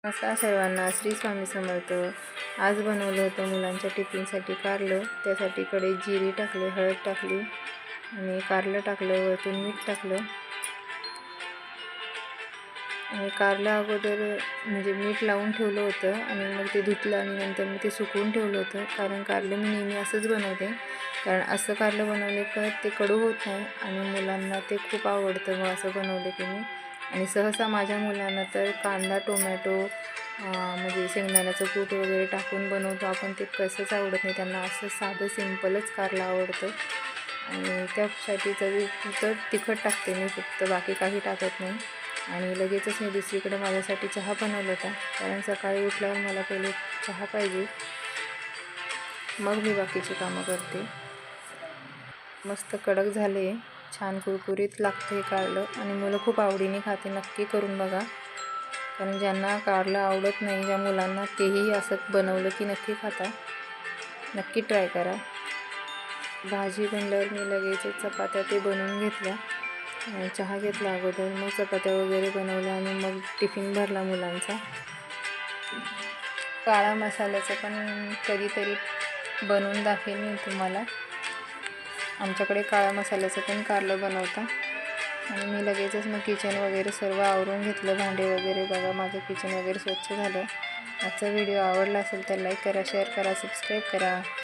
नमस्कार सर्वांना, श्री स्वामी समर्थ। आज बनवलं होतं मुलांच्या टिफिनसाठी कारलं। त्यासाठी कढईत जिरे टाकले, हळद टाकली आणि कारलं टाकलं, वरतून मीठ टाकलं आणि कारलं अगोदर म्हणजे मीठ लावून ठेवलं होतं आणि मग ते धुतलं आणि नंतर मी ते सुकवून ठेवलं होतं। कारण कारलं मी नेहमी असंच बनवते, कारण असं कारलं बनवले तर ते कडू होत नाही आणि मुलांना ते खूप आवडतं मग असं बनवलं की मी। आणि सहसा माझ्या मुलांना तर कांदा टोमॅटो म्हणजे शेंगदाण्याचं कूट वगैरे टाकून बनवतो आपण, ते कसंच आवडत नाही त्यांना। असं साधं सिंपलच कारलं आवडतं आणि त्यासाठी तर तिखट टाकते मी फक्त, बाकी काही टाकत नाही। आणि लगेचच मी दुसरीकडे माझ्यासाठी चहा बनवला होता, कारण सकाळी उठल्यावर मला पहिले चहा पाहिजे, मग मी बाकीची कामं करते। मस्त कडक झाले, छान कुरकुरीत लागते कारलं आणि मुलं खूप आवडीने खाते। नक्की करून बघा, कारण ज्यांना कारलं आवडत नाही, ज्या मुलांना, तेही असं बनवलं की नक्की खाता। नक्की ट्राय करा। भाजी बनल्यावर मी लगेच चपात्या ते बनवून घेतल्या, चहा घेतला अगोदर, मग चपात्या वगैरे बनवल्या आणि मग टिफिन भरला मुलांचा। काळा मसाल्याचं पण कधीतरी बनवून दाखवेल मी तुम्हाला। आमच्याकडे काळा मसाल्याचं पण कारलं बनवतात। आणि मी लगेचच मग किचन वगैरे सर्व आवरून घेतलं, भांडे वगैरे। बघा माझं किचन वगैरे स्वच्छ झालं। आजचा व्हिडिओ आवडला असेल तर लाईक करा, शेअर करा, सबस्क्राईब करा।